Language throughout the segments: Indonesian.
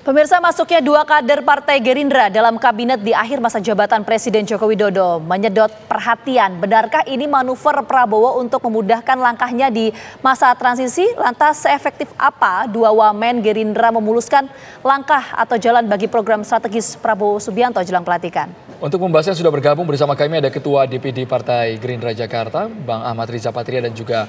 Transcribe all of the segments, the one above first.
Pemirsa, masuknya dua kader Partai Gerindra dalam kabinet di akhir masa jabatan Presiden Joko Widodo menyedot perhatian. Benarkah ini manuver Prabowo untuk memudahkan langkahnya di masa transisi? Lantas seefektif apa dua wamen Gerindra memuluskan langkah atau jalan bagi program strategis Prabowo Subianto jelang pelantikan? Untuk membahasnya sudah bergabung bersama kami ada Ketua DPD Partai Gerindra Jakarta, Bang Ahmad Riza Patria, dan juga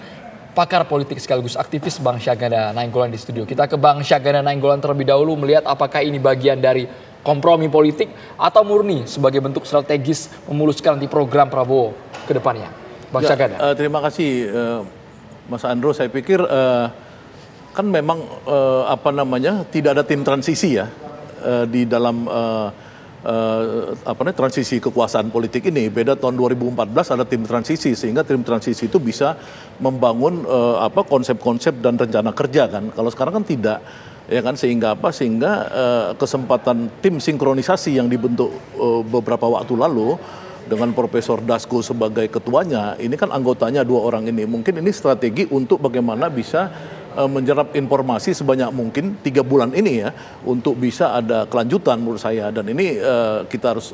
pakar politik sekaligus aktivis Bang Syahganda Nainggolan di studio. Kita ke Bang Syahganda Nainggolan terlebih dahulu melihat apakah ini bagian dari kompromi politik atau murni sebagai bentuk strategis memuluskan nanti program Prabowo ke depannya. Bang Syahganda. Terima kasih Mas Andro. Saya pikir kan memang tidak ada tim transisi ya di dalam transisi kekuasaan politik ini. Beda tahun 2014 ada tim transisi, sehingga tim transisi itu bisa membangun konsep-konsep dan rencana kerja kan. Kalau sekarang kan tidak, ya kan, sehingga kesempatan tim sinkronisasi yang dibentuk beberapa waktu lalu dengan Profesor Dasko sebagai ketuanya, ini kan anggotanya dua orang ini. Mungkin ini strategi untuk bagaimana bisa menyerap informasi sebanyak mungkin 3 bulan ini ya, untuk bisa ada kelanjutan menurut saya. Dan ini kita harus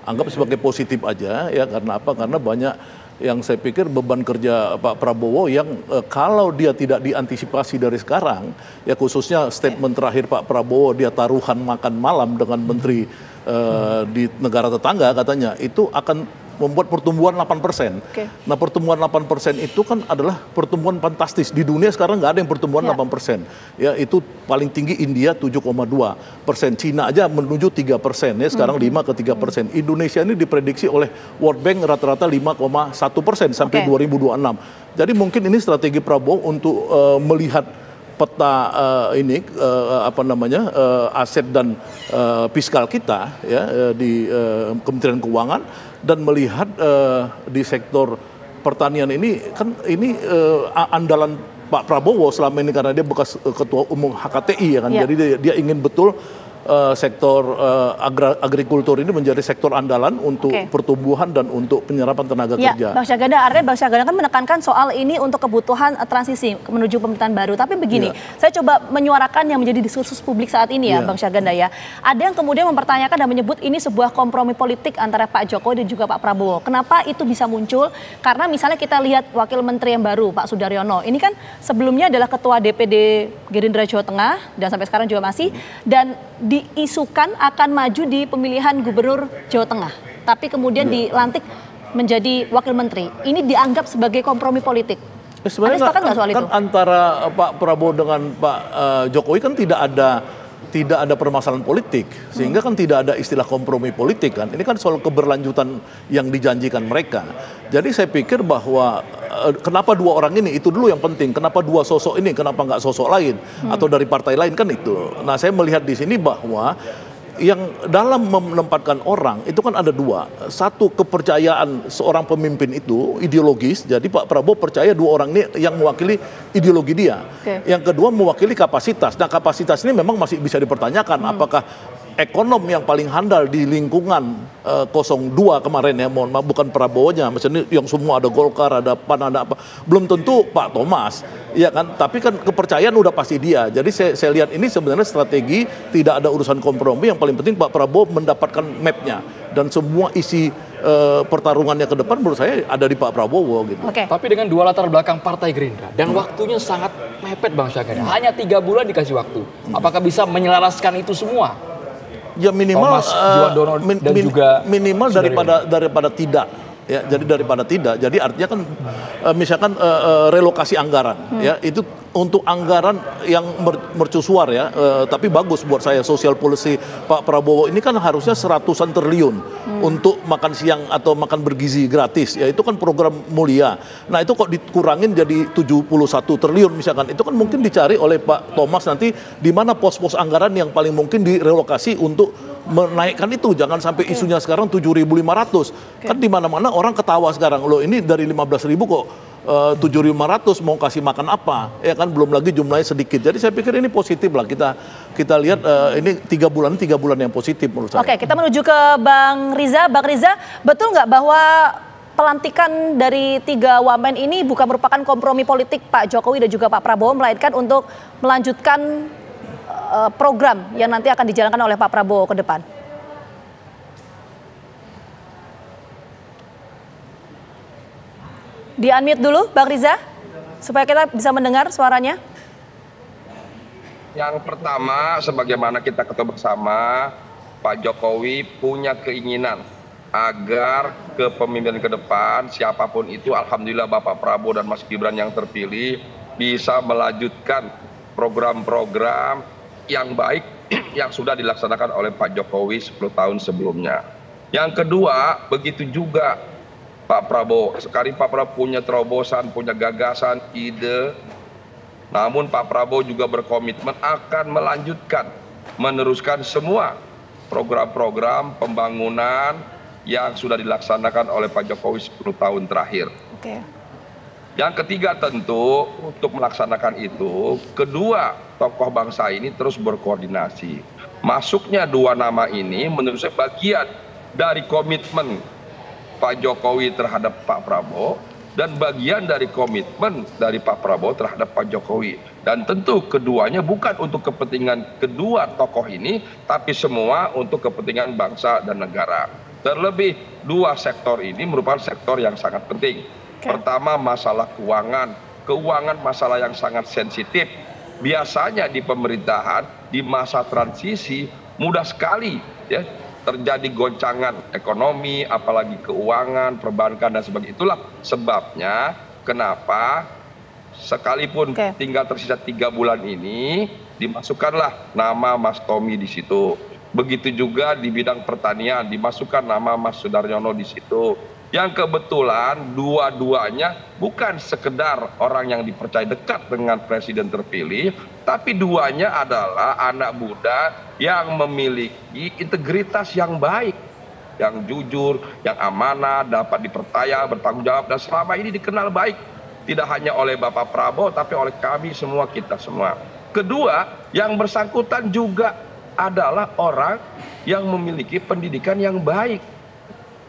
anggap sebagai positif aja ya. Karena apa? Karena banyak yang saya pikir beban kerja Pak Prabowo yang kalau dia tidak diantisipasi dari sekarang ya, khususnya statement terakhir Pak Prabowo, dia taruhan makan malam dengan menteri di negara tetangga katanya, itu akan membuat pertumbuhan 8%. Nah, pertumbuhan 8% itu kan adalah pertumbuhan fantastis. Di dunia sekarang nggak ada yang pertumbuhan 8%. Ya, itu paling tinggi India 7,2%. Cina aja menuju 3%. Ya, sekarang 5 ke 3%. Indonesia ini diprediksi oleh World Bank rata-rata 5,1% sampai 2026. Jadi mungkin ini strategi Prabowo untuk melihat peta aset dan fiskal kita ya di Kementerian Keuangan, dan melihat di sektor pertanian ini kan ini andalan Pak Prabowo selama ini karena dia bekas ketua umum HKTI ya kan. Jadi dia ingin betul sektor agrikultur ini menjadi sektor andalan untuk pertumbuhan dan untuk penyerapan tenaga kerja. Bang Syahganda, artinya Bang Syahganda kan menekankan soal ini untuk kebutuhan transisi menuju pemerintahan baru. Tapi begini, saya coba menyuarakan yang menjadi diskursus publik saat ini ya, Bang Syahganda ya. Ada yang kemudian mempertanyakan dan menyebut ini sebuah kompromi politik antara Pak Jokowi dan juga Pak Prabowo. Kenapa itu bisa muncul? Karena misalnya kita lihat Wakil Menteri yang baru, Pak Sudaryono, ini kan sebelumnya adalah Ketua DPD Gerindra Jawa Tengah dan sampai sekarang juga masih, dan diisukan akan maju di pemilihan gubernur Jawa Tengah, tapi kemudian dilantik menjadi wakil menteri. Ini dianggap sebagai kompromi politik. Sebenarnya sepakat nggak soal itu? Antara Pak Prabowo dengan Pak Jokowi kan tidak ada permasalahan politik, sehingga kan tidak ada istilah kompromi politik kan. Ini kan soal keberlanjutan yang dijanjikan mereka. Jadi saya pikir bahwa kenapa dua orang ini, itu dulu yang penting. Kenapa dua sosok ini, kenapa nggak sosok lain atau dari partai lain, kan itu. Nah, saya melihat di sini bahwa yang dalam menempatkan orang itu kan ada dua. Satu, kepercayaan seorang pemimpin itu ideologis. Jadi Pak Prabowo percaya dua orang ini yang mewakili ideologi dia. Yang kedua, mewakili kapasitas. Nah, kapasitas ini memang masih bisa dipertanyakan. Apakah ekonom yang paling handal di lingkungan 02 kemarin ya, mohon maaf, bukan Prabowo-nya, misalnya yang semua ada Golkar, ada PAN, ada apa, belum tentu Pak Thomas, ya kan? Tapi kan kepercayaan udah pasti dia. Jadi saya lihat ini sebenarnya strategi, tidak ada urusan kompromi. Yang paling penting Pak Prabowo mendapatkan map-nya, dan semua isi pertarungannya ke depan menurut saya ada di Pak Prabowo gitu. Tapi dengan dua latar belakang Partai Gerindra dan waktunya sangat mepet Bang Syahganda, hanya 3 bulan dikasih waktu. Apakah bisa menyelaraskan itu semua? Ya minimal dan juga minimal daripada tidak ya, jadi daripada tidak. Jadi artinya kan misalkan relokasi anggaran ya, itu untuk anggaran yang mercusuar ya, tapi bagus buat saya social policy Pak Prabowo ini kan harusnya 100-an triliun untuk makan siang atau makan bergizi gratis ya, itu kan program mulia. Nah, itu kok dikurangin jadi 71 triliun misalkan, itu kan mungkin dicari oleh Pak Thomas nanti di mana pos-pos anggaran yang paling mungkin direlokasi untuk menaikkan itu. Jangan sampai isunya sekarang 7.500. Kan di mana-mana orang ketawa sekarang, loh ini dari 15.000 kok 7.500 mau kasih makan apa, ya kan, belum lagi jumlahnya sedikit. Jadi saya pikir ini positif lah, kita lihat ini 3 bulan yang positif menurut saya. Oke, kita menuju ke Bang Riza. Bang Riza, betul nggak bahwa pelantikan dari 3 wamen ini bukan merupakan kompromi politik Pak Jokowi dan juga Pak Prabowo, melainkan untuk melanjutkan program yang nanti akan dijalankan oleh Pak Prabowo ke depan? Di-unmute dulu Bang Riza, supaya kita bisa mendengar suaranya. Yang pertama, sebagaimana kita ketahui bersama, Pak Jokowi punya keinginan agar kepemimpinan ke depan, siapapun itu, alhamdulillah Bapak Prabowo dan Mas Gibran yang terpilih, bisa melanjutkan program-program yang baik yang sudah dilaksanakan oleh Pak Jokowi 10 tahun sebelumnya. Yang kedua, begitu juga Pak Prabowo. Sekarang Pak Prabowo punya terobosan, punya gagasan, ide. Namun Pak Prabowo juga berkomitmen akan melanjutkan, meneruskan semua program-program pembangunan yang sudah dilaksanakan oleh Pak Jokowi 10 tahun terakhir. Oke. Yang ketiga tentu untuk melaksanakan itu, kedua tokoh bangsa ini terus berkoordinasi. Masuknya dua nama ini menurut saya bagian dari komitmen Pak Jokowi terhadap Pak Prabowo dan bagian dari komitmen dari Pak Prabowo terhadap Pak Jokowi. Dan tentu keduanya bukan untuk kepentingan kedua tokoh ini, tapi semua untuk kepentingan bangsa dan negara. Terlebih dua sektor ini merupakan sektor yang sangat penting. Pertama, masalah keuangan. Keuangan masalah yang sangat sensitif. Biasanya di pemerintahan di masa transisi mudah sekali ya terjadi goncangan ekonomi, apalagi keuangan, perbankan dan sebagainya. Itulah sebabnya kenapa sekalipun tinggal tersisa 3 bulan ini dimasukkanlah nama Mas Tommy di situ. Begitu juga di bidang pertanian dimasukkan nama Mas Sudaryono di situ. Yang kebetulan dua-duanya bukan sekedar orang yang dipercaya dekat dengan presiden terpilih, tapi duanya adalah anak muda yang memiliki integritas yang baik, yang jujur, yang amanah, dapat dipercaya, bertanggung jawab, dan selama ini dikenal baik. Tidak hanya oleh Bapak Prabowo, tapi oleh kami semua, kita semua. Kedua, yang bersangkutan juga adalah orang yang memiliki pendidikan yang baik.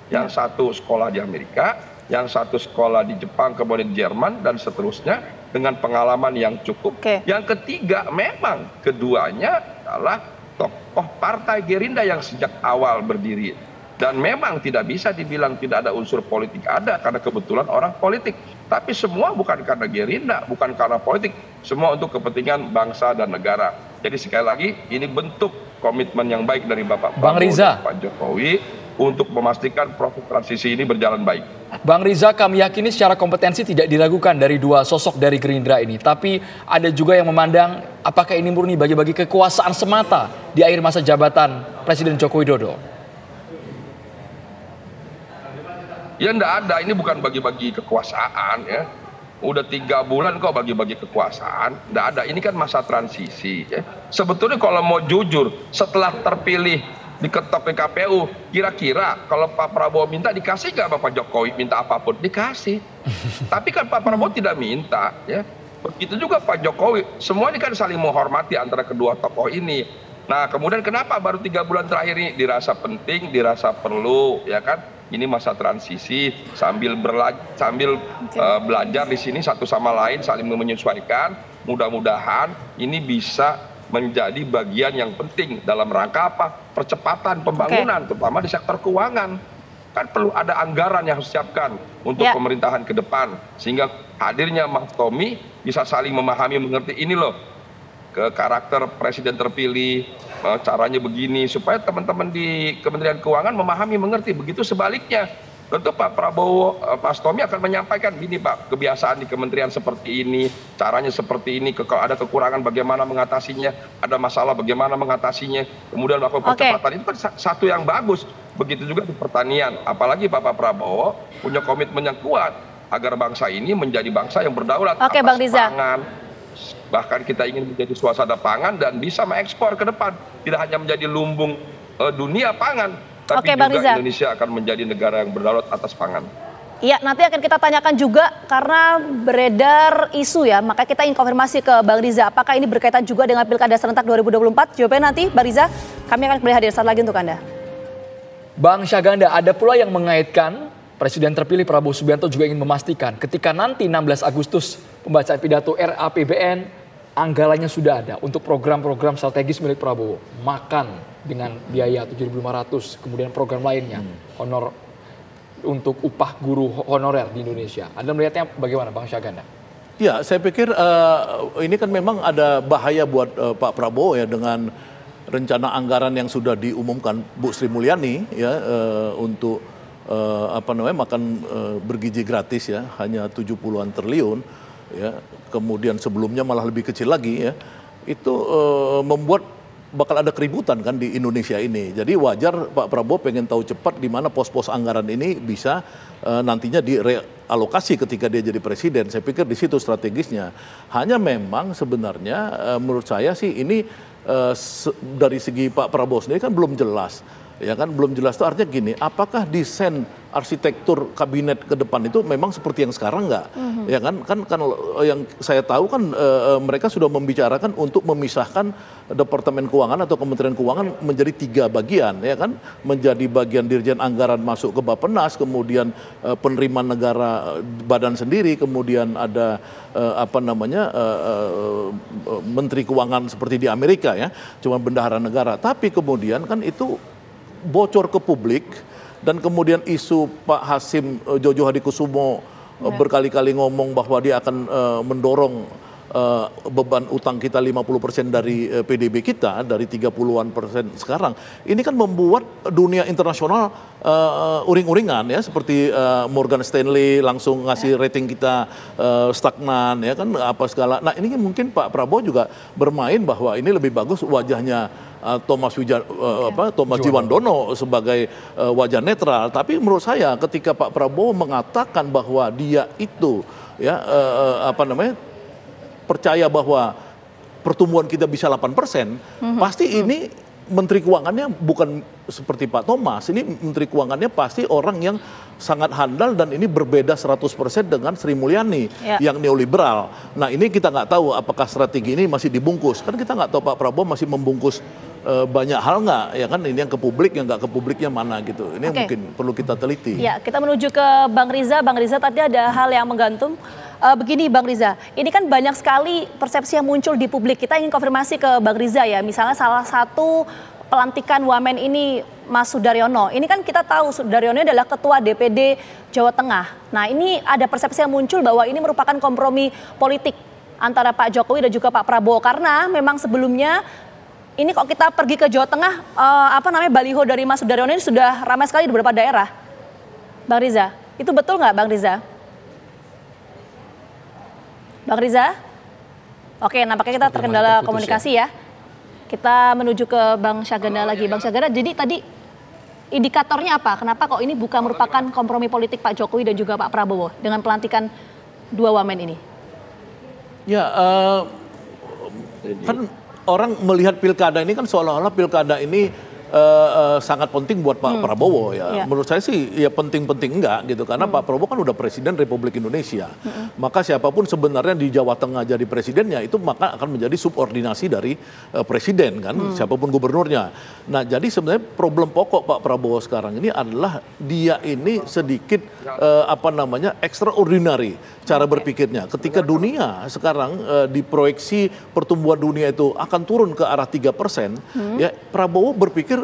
Yang satu sekolah di Amerika, yang satu sekolah di Jepang, kemudian di Jerman, dan seterusnya dengan pengalaman yang cukup. Yang ketiga, memang keduanya adalah tokoh Partai Gerindra yang sejak awal berdiri. Dan memang tidak bisa dibilang tidak ada unsur politik, ada karena kebetulan orang politik. Tapi semua bukan karena Gerindra, bukan karena politik, semua untuk kepentingan bangsa dan negara. Jadi sekali lagi, ini bentuk komitmen yang baik dari Bapak Prabowo dan Pak Jokowi untuk memastikan proses transisi ini berjalan baik. Bang Riza, kami yakini secara kompetensi tidak diragukan dari dua sosok dari Gerindra ini. Tapi ada juga yang memandang apakah ini murni bagi-bagi kekuasaan semata di akhir masa jabatan Presiden Joko Widodo? Ya enggak ada, ini bukan bagi-bagi kekuasaan ya. Udah 3 bulan kok bagi-bagi kekuasaan, enggak ada. Ini kan masa transisi ya. Sebetulnya kalau mau jujur, setelah terpilih diketok ke KPU, kira-kira kalau Pak Prabowo minta dikasih nggak Bapak Jokowi minta apapun? Dikasih. Tapi kan Pak Prabowo tidak minta ya. Begitu juga Pak Jokowi. Semua ini kan saling menghormati antara kedua tokoh ini. Nah kemudian kenapa baru 3 bulan terakhir ini dirasa penting, dirasa perlu ya kan? Ini masa transisi sambil belajar di sini satu sama lain saling menyesuaikan. Mudah-mudahan ini bisa menjadi bagian yang penting dalam rangka apa? Percepatan pembangunan, terutama di sektor keuangan. Kan perlu ada anggaran yang harus disiapkan untuk pemerintahan ke depan. Sehingga hadirnya Mas Tommy bisa saling memahami, mengerti ini loh. Ke karakter presiden terpilih, caranya begini. Supaya teman-teman di Kementerian Keuangan memahami, mengerti. Begitu sebaliknya. Tentu Pak Prabowo, Mas Tommy akan menyampaikan, gini Pak, kebiasaan di kementerian seperti ini, caranya seperti ini, kalau ada kekurangan bagaimana mengatasinya, ada masalah bagaimana mengatasinya, kemudian melakukan percepatan, itu kan satu yang bagus. Begitu juga di pertanian, apalagi Bapak Prabowo punya komitmen yang kuat, agar bangsa ini menjadi bangsa yang berdaulat atas pangan. Bahkan kita ingin menjadi suasana pangan dan bisa mengekspor ke depan, tidak hanya menjadi lumbung dunia pangan, tapi juga Indonesia akan menjadi negara yang berdaulat atas pangan. Iya, nanti akan kita tanyakan juga karena beredar isu ya, maka kita ingin konfirmasi ke Bang Riza, apakah ini berkaitan juga dengan Pilkada Serentak 2024? Jawabannya nanti, Bang Riza, kami akan kembali hadir saat lagi untuk Anda. Bang Syahganda, ada pula yang mengaitkan Presiden terpilih Prabowo Subianto juga ingin memastikan ketika nanti 16 Agustus pembacaan pidato RAPBN anggarannya sudah ada untuk program-program strategis milik Prabowo. Makan dengan biaya 7.500, kemudian program lainnya, honor untuk upah guru honorer di Indonesia. Anda melihatnya bagaimana, Bang Syahganda? Ya, saya pikir ini kan memang ada bahaya buat Pak Prabowo ya dengan rencana anggaran yang sudah diumumkan Bu Sri Mulyani ya untuk makan bergizi gratis ya, hanya 70-an triliun ya. Kemudian sebelumnya malah lebih kecil lagi ya. Itu membuat bakal ada keributan kan di Indonesia ini. Jadi wajar Pak Prabowo pengen tahu cepat di mana pos-pos anggaran ini bisa nantinya direalokasi ketika dia jadi presiden. Saya pikir di situ strategisnya. Hanya memang sebenarnya menurut saya sih ini dari segi Pak Prabowo sendiri kan belum jelas. Ya kan belum jelas itu artinya gini, apakah desain arsitektur kabinet ke depan itu memang seperti yang sekarang nggak? Ya kan yang saya tahu kan mereka sudah membicarakan untuk memisahkan Departemen Keuangan atau Kementerian Keuangan menjadi 3 bagian, ya kan? Menjadi bagian Dirjen Anggaran masuk ke Bappenas, kemudian penerimaan negara badan sendiri, kemudian ada Menteri Keuangan seperti di Amerika ya, cuma bendahara negara. Tapi kemudian kan itu bocor ke publik dan kemudian isu Pak Hasim Jojo Hadikusumo berkali-kali ngomong bahwa dia akan mendorong beban utang kita 50% dari PDB kita dari 30-an persen sekarang. Ini kan membuat dunia internasional uring-uringan ya, seperti Morgan Stanley langsung ngasih rating kita stagnan ya kan apa segala. Nah, ini mungkin Pak Prabowo juga bermain bahwa ini lebih bagus wajahnya Thomas Jiwandono sebagai wajah netral. Tapi menurut saya ketika Pak Prabowo mengatakan bahwa dia itu ya percaya bahwa pertumbuhan kita bisa 8%, pasti ini Menteri Keuangannya bukan seperti Pak Thomas, ini Menteri Keuangannya pasti orang yang sangat handal dan ini berbeda 100% dengan Sri Mulyani yang neoliberal. Nah, ini kita nggak tahu apakah strategi ini masih dibungkus. Kan kita nggak tahu Pak Prabowo masih membungkus banyak hal nggak, ya kan, ini yang ke publik, yang nggak ke publiknya mana gitu. Ini mungkin perlu kita teliti. Ya, kita menuju ke Bang Riza. Bang Riza, tadi ada hal yang menggantung. Begini Bang Riza, ini kan banyak sekali persepsi yang muncul di publik. Kita ingin konfirmasi ke Bang Riza ya, misalnya salah satu pelantikan wamen ini Mas Sudaryono. Ini kan kita tahu Sudaryono adalah Ketua DPD Jawa Tengah. Nah, ini ada persepsi yang muncul bahwa ini merupakan kompromi politik antara Pak Jokowi dan juga Pak Prabowo. Karena memang sebelumnya ini kok kita pergi ke Jawa Tengah, baliho dari Mas Sudaryono ini sudah ramai sekali di beberapa daerah. Bang Riza, itu betul nggak Bang Riza? Bang Riza? Oke, nampaknya kita terkendala komunikasi ya. Kita menuju ke Bang Syahganda lagi. Bang Syahganda, jadi tadi indikatornya apa? Kenapa kok ini bukan merupakan kompromi politik Pak Jokowi dan juga Pak Prabowo dengan pelantikan 2 wamen ini? Ya, kan orang melihat pilkada ini kan seolah-olah pilkada ini sangat penting buat Pak Prabowo ya. Menurut saya sih ya penting-penting enggak gitu, karena Pak Prabowo kan udah Presiden Republik Indonesia. Maka siapapun sebenarnya di Jawa Tengah jadi presidennya itu maka akan menjadi subordinasi dari presiden kan, siapapun gubernurnya. Nah, jadi sebenarnya problem pokok Pak Prabowo sekarang ini adalah dia ini sedikit extraordinary cara berpikirnya. Ketika dunia sekarang diproyeksi pertumbuhan dunia itu akan turun ke arah 3%, ya Prabowo berpikir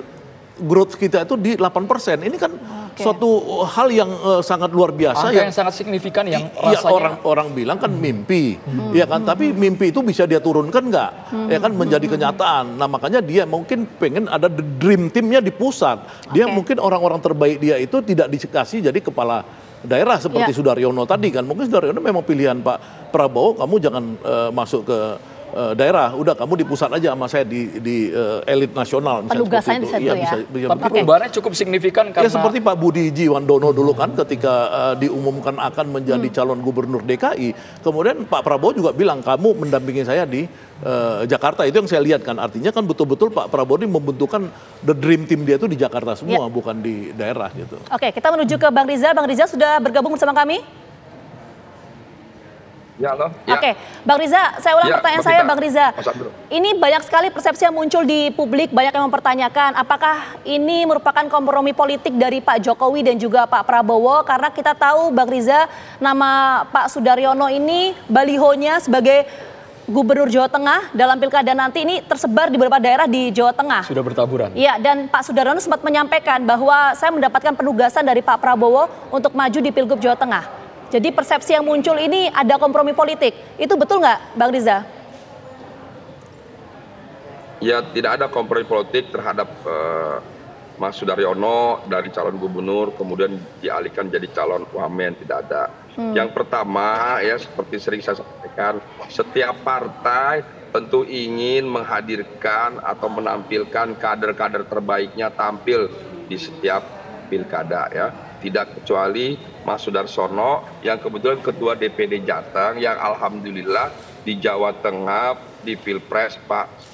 growth kita itu di 8%. Ini kan suatu hal yang sangat luar biasa. Angka yang sangat signifikan yang rasanya. Orang bilang kan mimpi, ya kan. Tapi mimpi itu bisa dia turunkan nggak? Ya kan, menjadi kenyataan. Nah, makanya dia mungkin pengen ada dream teamnya di pusat. Dia mungkin orang-orang terbaik dia itu tidak dikasih jadi kepala daerah seperti Sudaryono tadi kan. Mungkin Sudaryono memang pilihan Pak Prabowo, kamu jangan masuk ke daerah, udah kamu di pusat aja sama saya di elit nasional. Penugasannya di situ ya. Tapi perubahannya cukup signifikan karena... Ya seperti Pak Budi Jiwandono dulu kan ketika diumumkan akan menjadi calon gubernur DKI. Kemudian Pak Prabowo juga bilang, kamu mendampingi saya di Jakarta. Itu yang saya lihat kan. Artinya kan betul-betul Pak Prabowo ini membentukkan the dream team dia itu di Jakarta semua, bukan di daerah gitu. Oke, kita menuju ke Bang Riza. Bang Riza sudah bergabung bersama kami? Ya, loh. Ya. Oke, Bang Riza, saya ulang pertanyaan saya, Bang Riza. Ini banyak sekali persepsi yang muncul di publik, banyak yang mempertanyakan apakah ini merupakan kompromi politik dari Pak Jokowi dan juga Pak Prabowo, karena kita tahu Bang Riza, nama Pak Sudaryono ini balihonya sebagai Gubernur Jawa Tengah dalam pilkada nanti ini tersebar di beberapa daerah di Jawa Tengah. Sudah bertaburan. Iya, dan Pak Sudaryono sempat menyampaikan bahwa saya mendapatkan penugasan dari Pak Prabowo untuk maju di Pilgub Jawa Tengah. Jadi persepsi yang muncul ini ada kompromi politik. Itu betul nggak, Bang Riza? Ya, tidak ada kompromi politik terhadap Mas Sudaryono dari calon gubernur kemudian dialihkan jadi calon wamen, tidak ada. Yang pertama ya seperti sering saya sampaikan, setiap partai tentu ingin menghadirkan atau menampilkan kader-kader terbaiknya tampil di setiap pilkada ya. Tidak kecuali Mas Sudarsono yang kebetulan ketua DPD Jateng yang alhamdulillah di Jawa Tengah di Pilpres Pak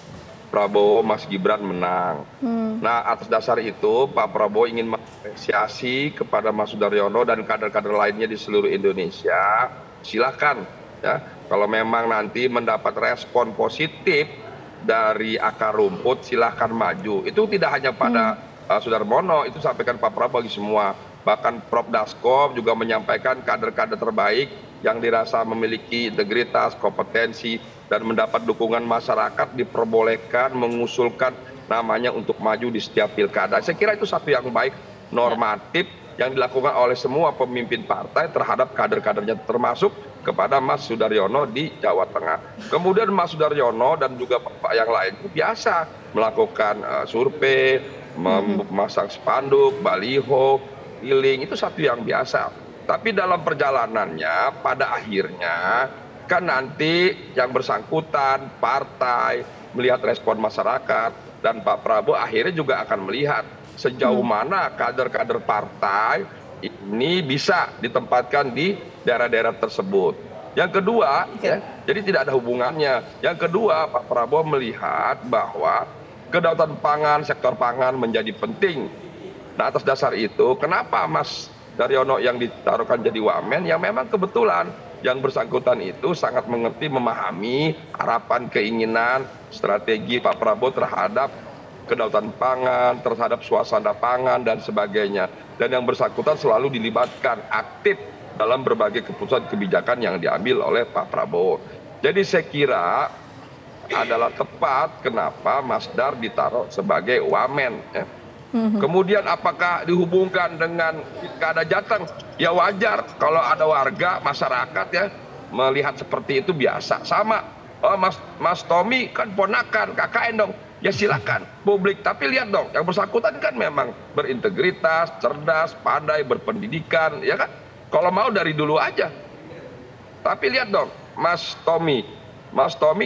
Prabowo Mas Gibran menang. Nah, atas dasar itu Pak Prabowo ingin mengapresiasi kepada Mas Sudaryono dan kader-kader lainnya di seluruh Indonesia. Silakan ya, kalau memang nanti mendapat respon positif dari akar rumput silahkan maju. Itu tidak hanya pada Sudarmono, itu sampaikan Pak Prabowo bagi semua. Bahkan Prof Dasko juga menyampaikan kader-kader terbaik yang dirasa memiliki integritas, kompetensi, dan mendapat dukungan masyarakat diperbolehkan mengusulkan namanya untuk maju di setiap pilkada. Saya kira itu satu yang baik, normatif, yang dilakukan oleh semua pemimpin partai terhadap kader-kadernya, termasuk kepada Mas Sudaryono di Jawa Tengah. Kemudian Mas Sudaryono dan juga Bapak yang lain itu biasa melakukan survei, memasang spanduk, baliho, keliling, itu satu yang biasa. Tapi dalam perjalanannya pada akhirnya kan nanti yang bersangkutan partai melihat respon masyarakat dan Pak Prabowo akhirnya juga akan melihat sejauh mana kader-kader partai ini bisa ditempatkan di daerah-daerah tersebut. Yang kedua, ya, jadi tidak ada hubungannya. Yang kedua, Pak Prabowo melihat bahwa kedaulatan pangan, sektor pangan menjadi penting. Nah, atas dasar itu, kenapa Mas Daryono yang ditaruhkan jadi wamen, yang memang kebetulan yang bersangkutan itu sangat mengerti, memahami harapan, keinginan, strategi Pak Prabowo terhadap kedaulatan pangan, terhadap suasana pangan, dan sebagainya. Dan yang bersangkutan selalu dilibatkan aktif dalam berbagai keputusan kebijakan yang diambil oleh Pak Prabowo. Jadi saya kira adalah tepat kenapa Mas Dar ditaruh sebagai wamen. Ya. Kemudian apakah dihubungkan dengan pilkada Jateng? Ya wajar kalau ada warga masyarakat ya melihat seperti itu biasa. Sama, oh, Mas Tommy kan ponakan KKN dong. Ya silakan publik, tapi lihat dong yang bersangkutan kan memang berintegritas, cerdas, pandai, berpendidikan, ya kan? Kalau mau dari dulu aja. Tapi lihat dong Mas Tommy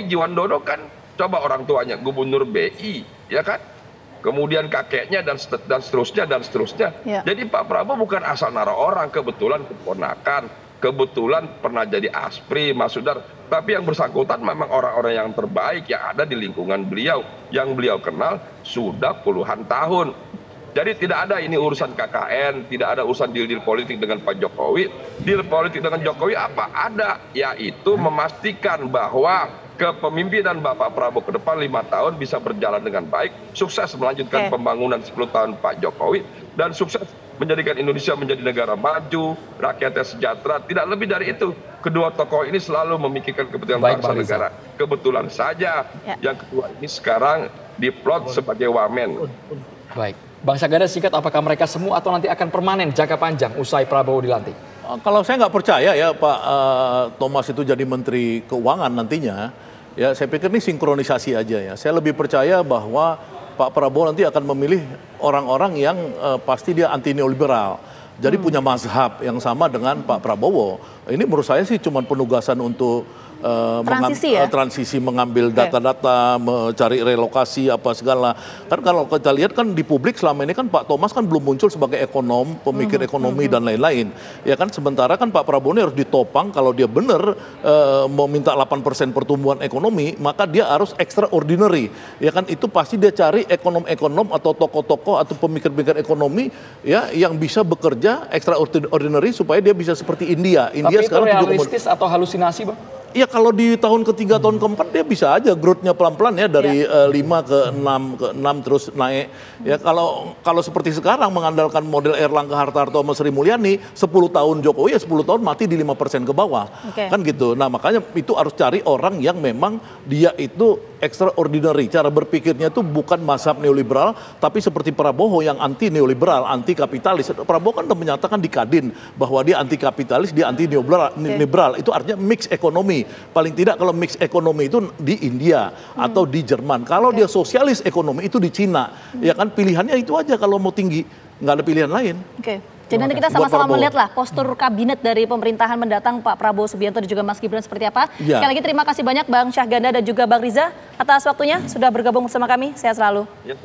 Jiwandono kan coba orang tuanya gubernur BI, ya kan? Kemudian kakeknya dan seterusnya dan seterusnya. Ya. Jadi Pak Prabowo bukan asal naruh orang, kebetulan keponakan, kebetulan pernah jadi aspri, Mas Sudar. Tapi yang bersangkutan memang orang-orang yang terbaik yang ada di lingkungan beliau, yang beliau kenal sudah puluhan tahun. Jadi tidak ada ini urusan KKN, tidak ada urusan deal-deal politik dengan Pak Jokowi. Deal politik dengan Jokowi apa? Ada, yaitu memastikan bahwa kepemimpinan Bapak Prabowo ke depan 5 tahun bisa berjalan dengan baik, sukses melanjutkan pembangunan 10 tahun Pak Jokowi, dan sukses menjadikan Indonesia menjadi negara maju, rakyatnya sejahtera. Tidak lebih dari itu. Kedua tokoh ini selalu memikirkan kepentingan bangsa negara. Kebetulan saja yang kedua ini sekarang diplot sebagai wamen. Baik, Bang Saganda singkat, apakah mereka semua atau nanti akan permanen jangka panjang usai Prabowo dilantik? Kalau saya nggak percaya ya Pak Thomas itu jadi Menteri Keuangan nantinya, ya saya pikir ini sinkronisasi aja ya. Saya lebih percaya bahwa Pak Prabowo nanti akan memilih orang-orang yang pasti dia anti neoliberal. Jadi punya mazhab yang sama dengan Pak Prabowo. Ini menurut saya sih cuma penugasan untuk transisi mengambil data-data, mencari relokasi apa segala. Kan kalau kita lihat kan di publik selama ini kan Pak Thomas kan belum muncul sebagai ekonom, pemikir ekonomi dan lain-lain. Ya kan sementara kan Pak Prabowo ini harus ditopang kalau dia benar mau minta 8% pertumbuhan ekonomi, maka dia harus extraordinary. Ya kan itu pasti dia cari ekonom-ekonom atau tokoh-tokoh atau pemikir-pemikir ekonomi ya yang bisa bekerja extraordinary supaya dia bisa seperti India. Tapi itu realistis atau halusinasi, Bang? Ya kalau di tahun ketiga, tahun keempat dia bisa aja growth-nya pelan-pelan ya dari 5 ke 6 terus naik. Ya kalau seperti sekarang mengandalkan model Erlangga Hartarto sama Sri Mulyani 10 tahun Jokowi ya 10 tahun mati di 5% ke bawah. Kan gitu. Nah, makanya itu harus cari orang yang memang dia itu extraordinary. Cara berpikirnya itu bukan mazhab neoliberal tapi seperti Prabowo yang anti neoliberal, anti kapitalis. Prabowo kan udah menyatakan di Kadin bahwa dia anti kapitalis, dia anti neoliberal. Itu artinya mix ekonomi. Paling tidak kalau mix ekonomi itu di India atau di Jerman. Kalau dia sosialis ekonomi itu di Cina. Ya kan pilihannya itu aja kalau mau tinggi. Nggak ada pilihan lain. Jadi nanti kita sama-sama melihatlah postur kabinet dari pemerintahan mendatang Pak Prabowo Subianto dan juga Mas Gibran seperti apa. Sekali lagi terima kasih banyak Bang Syahganda dan juga Bang Riza atas waktunya sudah bergabung bersama kami. Sehat selalu.